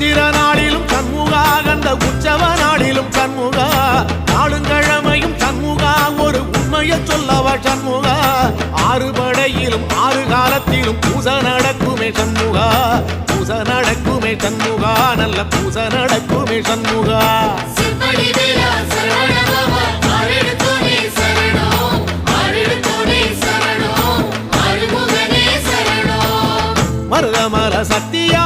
சித்திர நாளிலும் சண்முகா கந்த உற்சவ நாளிலும் சண்முகா நாளுங்கிழமையும் சண்முகா ஒரு உண்மையை சொல்லவா சண்முகா ஆறு படையிலும் ஆறு காலத்திலும் பூசை நடக்குமே சண்முகா பூசை நடக்குமே சண்முகா நல்ல பூசை நடக்குமே சண்முகா மருதமர சத்தியா